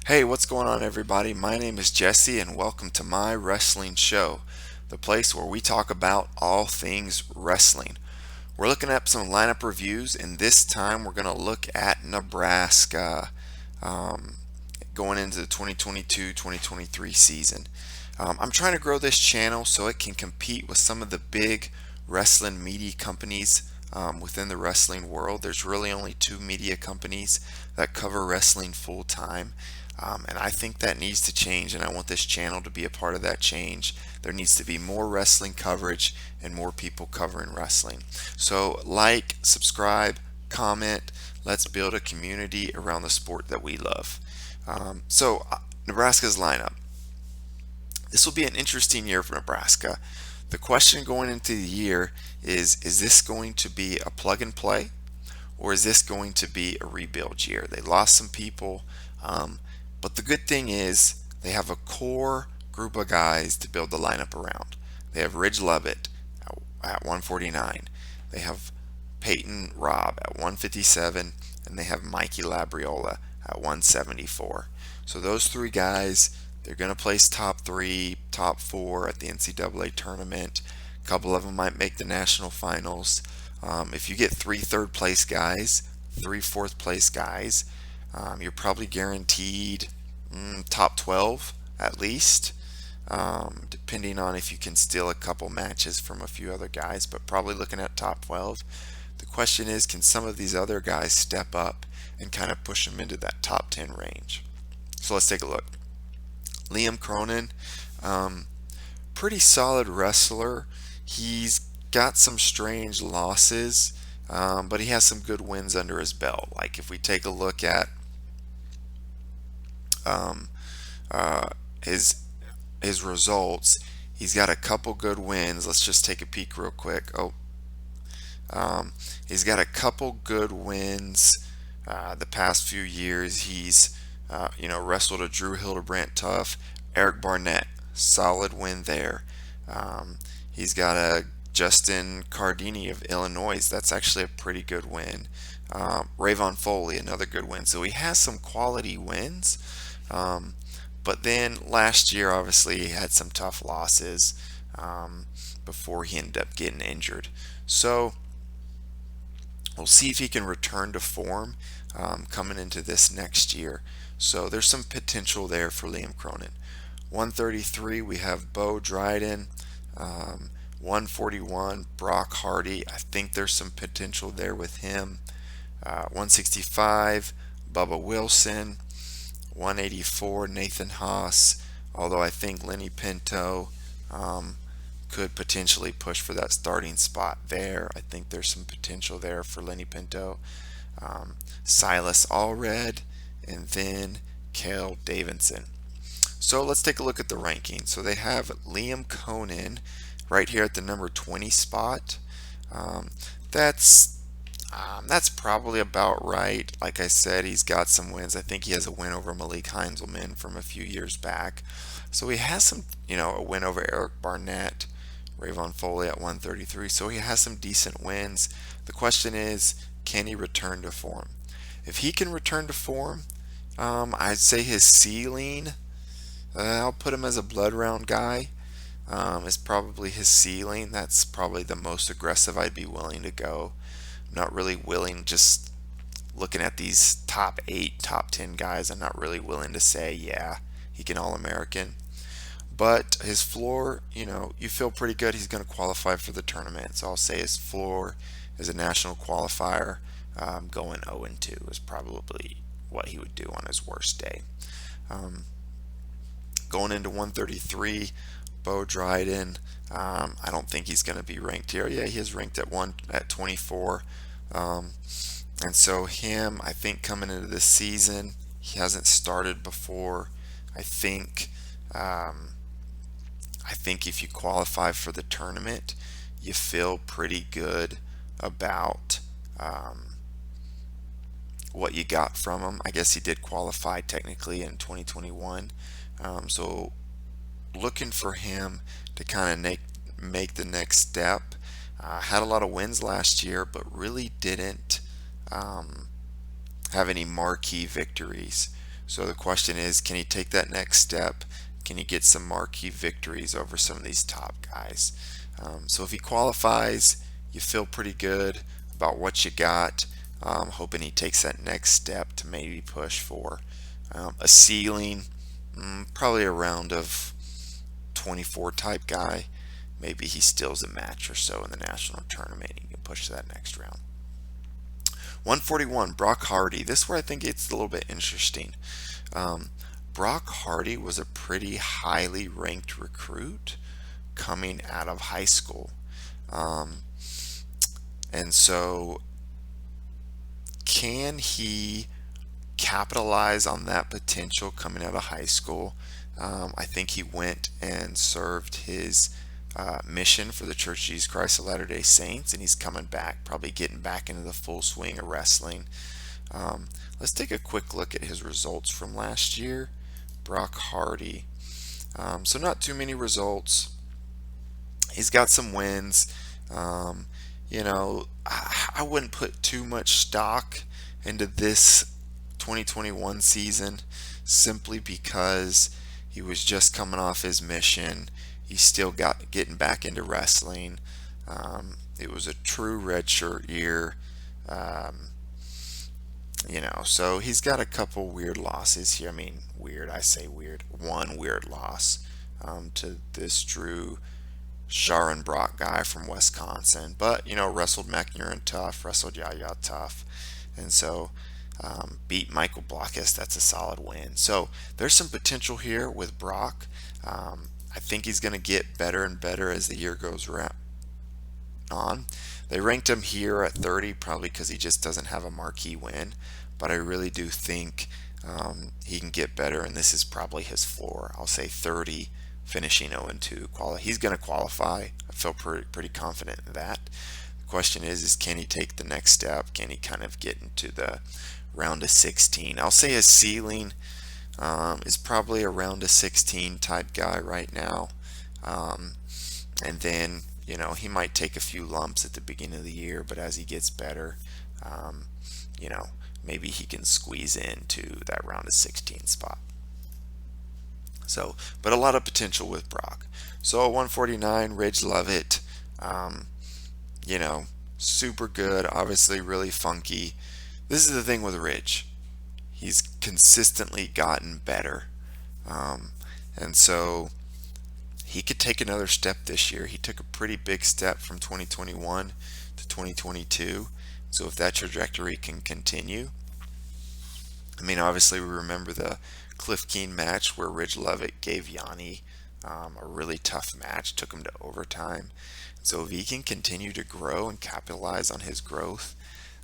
Hey, what's going on, everybody? My name is Jesse, and welcome to my wrestling show, the place where we talk about all things wrestling. We're looking at some lineup reviews, and this time we're going to look at Nebraska um, going into the 2022-2023 season. I'm trying to grow this channel so it can compete with some of the big wrestling media companies within the wrestling world. There's really only two media companies that cover wrestling full time. And I think that needs to change, and I want this channel to be a part of that change. There needs to be more wrestling coverage and more people covering wrestling. So, like, subscribe, comment. Let's build a community around the sport that we love. Nebraska's lineup. This will be an interesting year for Nebraska. The question going into the year is this going to be a plug and play, or is this going to be a rebuild year? They lost some people, but the good thing is they have a core group of guys to build the lineup around. They have Ridge Lovett at 149. They have Peyton Rob at 157, and they have Mikey Labriola at 174. So those three guys, they're going to place top three, top four at the NCAA tournament. A couple of them might make the national finals. If you get three third place guys, three fourth place guys, you're probably guaranteed top 12 at least, depending on if you can steal a couple matches from a few other guys, but probably looking at top 12. The question is, can some of these other guys step up and kind of push them into that top 10 range? So let's take a look. Liam Cronin, pretty solid wrestler. He's got some strange losses, but he has some good wins under his belt. Like if we take a look at um, uh, his results, he's got a couple good wins. Let's just take a peek real quick. He's got a couple good wins the past few years. He's wrestled a Drew Hildebrandt tough, Eric Barnett, solid win there. He's got a Justin Cardini of Illinois. That's actually a pretty good win. Rayvon Foley, another good win. So he has some quality wins. But then last year, obviously, he had some tough losses before he ended up getting injured. So we'll see if he can return to form coming into this next year. So there's some potential there for Liam Cronin. 133, we have Bo Dryden. 141, Brock Hardy. I think there's some potential there with him. 165, Bubba Wilson. 184, Nathan Haas. Although I think Lenny Pinto could potentially push for that starting spot there. I think there's some potential there for Lenny Pinto. Silas Allred, and then Cale Davidson. So let's take a look at the ranking. So they have Liam Conan right here at the number 20 spot. That's probably about right. Like I said, he's got some wins. I think he has a win over Malik Heinzelman from a few years back. So he has some, a win over Eric Barnett, Rayvon Foley at 133. So he has some decent wins. The question is, can he return to form? If he can return to form, I'd say his ceiling, I'll put him as a blood round guy, is probably his ceiling. That's probably the most aggressive I'd be willing to go. I'm not really willing, just looking at these top 8, top 10 guys, I'm not really willing to say, yeah, he can All-American. But his floor, you feel pretty good he's going to qualify for the tournament. So I'll say his floor is a national qualifier. Going 0-2 is probably what he would do on his worst day. Going into 133, Bo Dryden. I don't think he's going to be ranked here. Yeah, he is ranked at 24. And so him, I think coming into this season, he hasn't started before. I think if you qualify for the tournament, you feel pretty good about what you got from him. I guess he did qualify technically in 2021. So looking for him to kind of make the next step. Had a lot of wins last year, but really didn't have any marquee victories. So the question is, can he take that next step? Can he get some marquee victories over some of these top guys? So if he qualifies, you feel pretty good about what you got. Hoping he takes that next step to maybe push for a ceiling, probably a round of 24 type guy. Maybe he steals a match or so in the national tournament. He can push to that next round. 141, Brock Hardy. This is where I think it's a little bit interesting. Um, Brock Hardy was a pretty highly ranked recruit coming out of high school. Um, and so, can he capitalize on that potential coming out of high school? I think he went and served his mission for the Church of Jesus Christ of Latter-day Saints, and he's coming back, probably getting back into the full swing of wrestling. Let's take a quick look at his results from last year. Brock Hardy. So not too many results. He's got some wins. I wouldn't put too much stock into this 2021 season simply because he was just coming off his mission. He's still getting back into wrestling. It was a true redshirt year. So he's got a couple weird losses here. I mean, weird, I say weird. One weird loss to this Drew Sharon Brock guy from Wisconsin. But, wrestled McNurin tough, wrestled Yaya tough. And so beat Michael Blockus. That's a solid win. So there's some potential here with Brock. I think he's going to get better and better as the year goes on. They ranked him here at 30 probably because he just doesn't have a marquee win. But I really do think he can get better, and this is probably his floor. I'll say 30, finishing 0-2. He's going to qualify. I feel pretty confident in that. The question is can he take the next step? Can he kind of get into the round of 16? I'll say his ceiling is probably a round of 16 type guy right now. And then, he might take a few lumps at the beginning of the year, but as he gets better, maybe he can squeeze into that round of 16 spot. So, but a lot of potential with Brock. So 149, Ridge Lovett, super good, obviously really funky. This is the thing with Ridge. He's consistently gotten better. And so he could take another step this year. He took a pretty big step from 2021 to 2022. So if that trajectory can continue, I mean, obviously we remember the Cliff Keen match where Ridge Lovett gave Yanni a really tough match, took him to overtime. So if he can continue to grow and capitalize on his growth,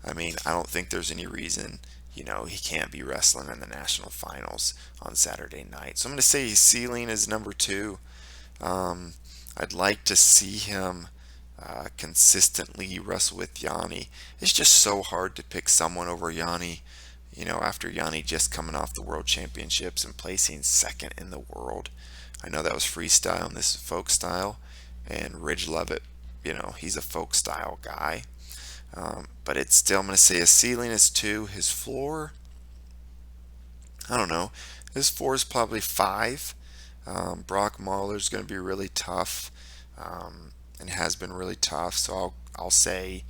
I mean, I don't think there's any reason, he can't be wrestling in the national finals on Saturday night. So I'm going to say his ceiling is number 2. I'd like to see him consistently wrestle with Yanni. It's just so hard to pick someone over Yanni, after Yanni just coming off the World Championships and placing second in the world. I know that was freestyle and this is folk style, and Ridge Lovett, he's a folk style guy. But it's still, I'm going to say his ceiling is 2. His floor, I don't know. His floor is probably 5. Brock Mauler is going to be really tough, and has been really tough. So I'll say,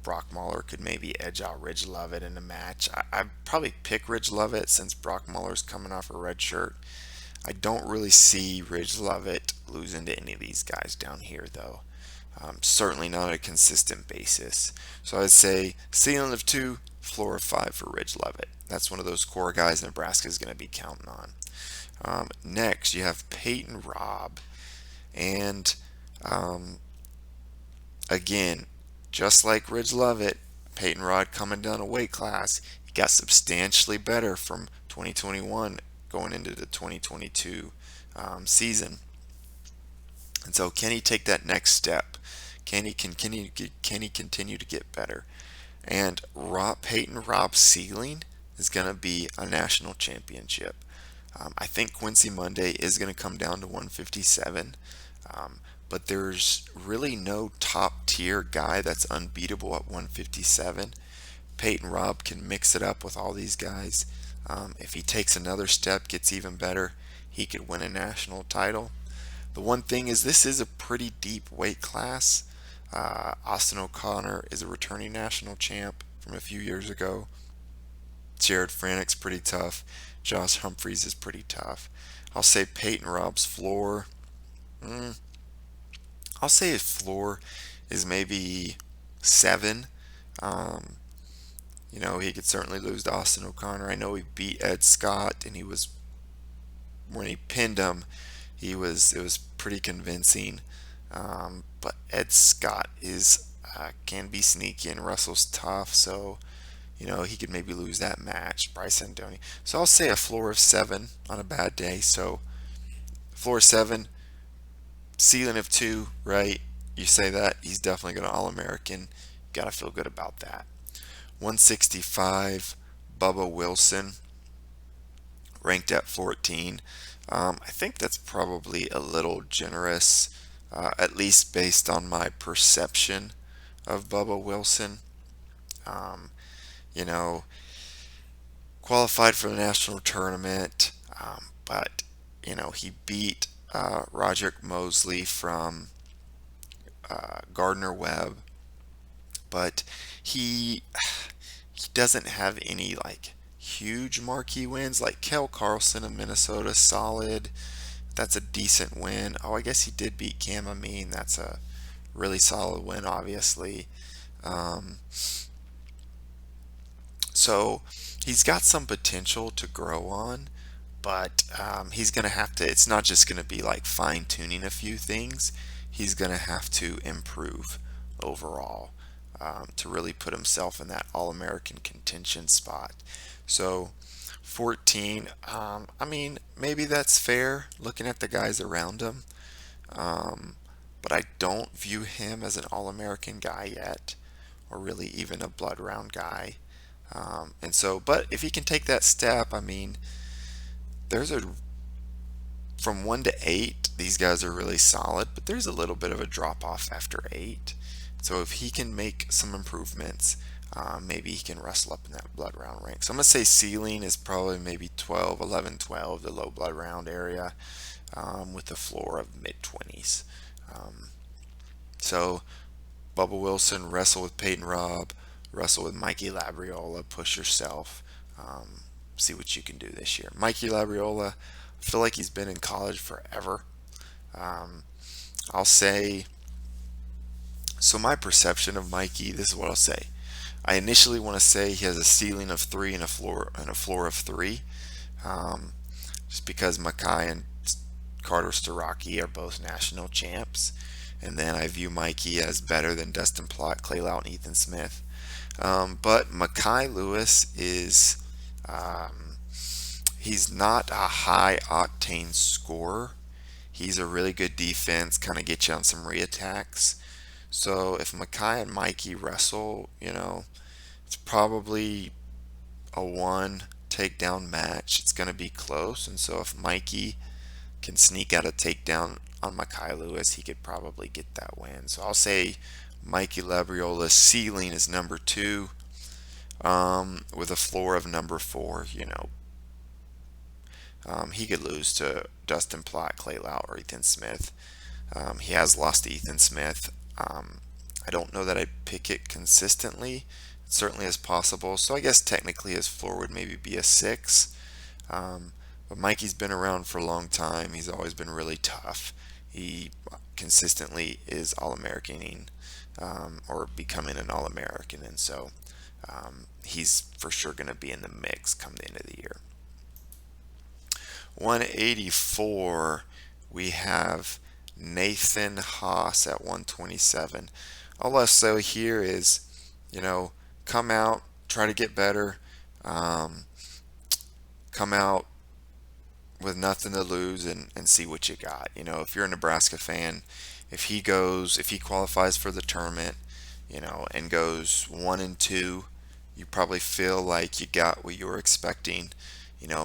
Brock Mauler could maybe edge out Ridge Lovett in a match. I'd probably pick Ridge Lovett since Brock Mauler's coming off a red shirt. I don't really see Ridge Lovett losing to any of these guys down here, though. Certainly not on a consistent basis. So I'd say ceiling of 2, floor of 5 for Ridge Lovett. That's one of those core guys Nebraska is going to be counting on. Next, you have Peyton Rob. And again, just like Ridge Lovett, Peyton Rob coming down a weight class, he got substantially better from 2021 going into the 2022 season. And so can he take that next step? Can he continue to get better? And Peyton Rob's ceiling is going to be a national championship. I think Quincy Monday is going to come down to 157. But there's really no top tier guy that's unbeatable at 157. Peyton Rob can mix it up with all these guys. If he takes another step, gets even better, he could win a national title. The one thing is, this is a pretty deep weight class. Austin O'Connor is a returning national champ from a few years ago. Jared Frannick's pretty tough. Josh Humphreys is pretty tough. I'll say Peyton Rob's floor. Mm, I'll say his floor is maybe 7. Um, he could certainly lose to Austin O'Connor. I know he beat Ed Scott, and when he pinned him, it was pretty convincing. But Ed Scott can be sneaky, and Russell's tough, so he could maybe lose that match. Bryce Andoni. So I'll say a floor of 7 on a bad day. So floor 7, ceiling of 2, right? You say that, he's definitely going to All-American. Got to feel good about that. 165, Bubba Wilson, ranked at 14. I think that's probably a little generous, at least based on my perception of Bubba Wilson. Um, you know, Qualified for the national tournament, but he beat Roderick Mosley from Gardner Webb, but he doesn't have any like huge marquee wins. Like Kel Carlson of Minnesota, solid. That's a decent win. Oh, I guess he did beat Cam Amin. That's a really solid win, obviously. Um, so he's got some potential to grow on, but he's going to have to, it's not just going to be like fine tuning a few things. He's going to have to improve overall to really put himself in that All American contention spot. So 14, I mean, maybe that's fair looking at the guys around him. But I don't view him as an All American guy yet, or really even a blood round guy. But if he can take that step, I mean, there's a from 1 to 8, these guys are really solid, but there's a little bit of a drop off after 8. So if he can make some improvements, maybe he can wrestle up in that blood round rank. So I'm going to say ceiling is probably maybe 12, 11, 12, the low blood round area, with a floor of mid 20s. So Bubba Wilson, wrestle with Peyton Rob, wrestle with Mikey Labriola, push yourself, see what you can do this year. Mikey Labriola, I feel like he's been in college forever. I'll say, so my perception of Mikey, this is what I'll say. I initially want to say he has a ceiling of 3 and a floor of 3, just because Mackay and Carter Starocki are both national champs, and then I view Mikey as better than Dustin Plott, Clay Lout, and Ethan Smith. But Mackay Lewis is, he's not a high octane scorer. He's a really good defense, kind of get you on some reattacks. So if Mackay and Mikey wrestle, it's probably a 1 takedown match. It's going to be close, and so if Mikey can sneak out a takedown on Mackay Lewis, he could probably get that win. So I'll say Mikey Labriola's ceiling is number 2, with a floor of number 4. He could lose to Dustin Plott, Clay Lout, or Ethan Smith. He has lost to Ethan Smith. I don't know that I'd pick it consistently. It certainly is possible. So I guess technically his floor would maybe be a 6. But Mikey's been around for a long time. He's always been really tough. He consistently is All-Americaning, or becoming an All-American. And so he's for sure going to be in the mix come the end of the year. 184, we have Nathan Haas at 127. All I'll say here is, come out, try to get better, come out with nothing to lose and see what you got. If you're a Nebraska fan, if he qualifies for the tournament, and goes 1-2, you probably feel like you got what you were expecting.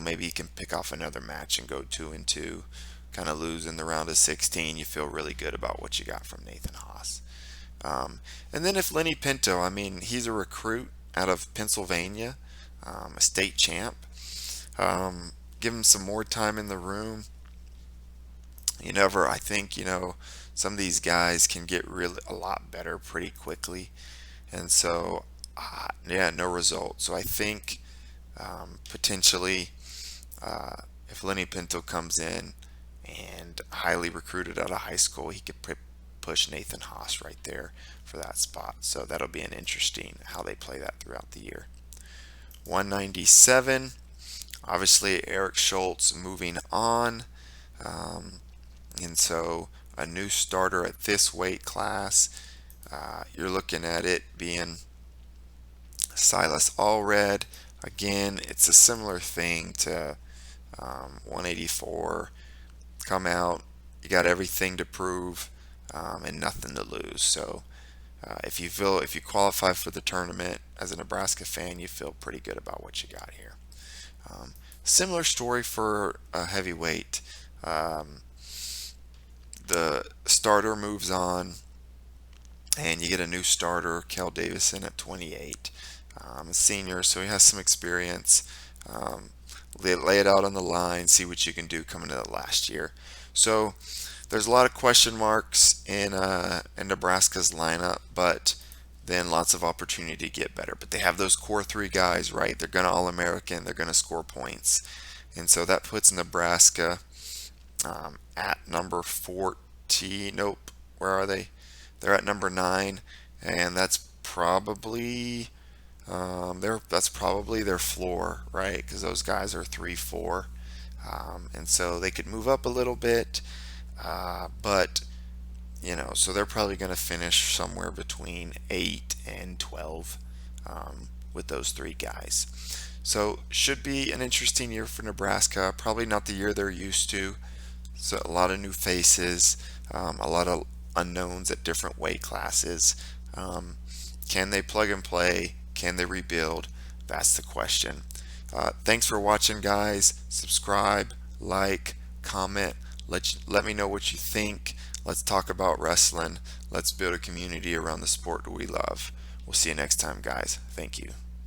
Maybe you can pick off another match and go 2-2, kind of lose in the round of 16. You feel really good about what you got from Nathan Haas. And then if Lenny Pinto, I mean, he's a recruit out of Pennsylvania, a state champ. Give them some more time in the room. I think, some of these guys can get really a lot better pretty quickly. And so, yeah, no result. So I think potentially, if Lenny Pinto comes in and highly recruited out of high school, he could push Nathan Haas right there for that spot. So that'll be an interesting how they play that throughout the year. 197, obviously Eric Schultz moving on. Um, and so a new starter at this weight class, you're looking at it being Silas Allred. Again, it's a similar thing to 184. Come out, you got everything to prove and nothing to lose. So if you qualify for the tournament as a Nebraska fan, you feel pretty good about what you got here. Um, Similar story for a heavyweight. The starter moves on, and you get a new starter, Kel Davison, at 28. A senior, so he has some experience. Um, lay it out on the line, see what you can do coming to the last year. So there's a lot of question marks in Nebraska's lineup, but then lots of opportunity to get better. But they have those core three guys, right? They're going to All-American, they're going to score points. And so that puts Nebraska at number 14. Nope, where are they? They're at number 9, and that's probably their floor, right? Because those guys are 3-4, and so they could move up a little bit, but so they're probably going to finish somewhere between 8 and 12 with those three guys. So should be an interesting year for Nebraska. Probably not the year they're used to. So a lot of new faces, a lot of unknowns at different weight classes. Can they plug and play? Can they rebuild? That's the question. Thanks for watching, guys. Subscribe, like, comment. Let me know what you think. Let's talk about wrestling. Let's build a community around the sport that we love. We'll see you next time, guys. Thank you.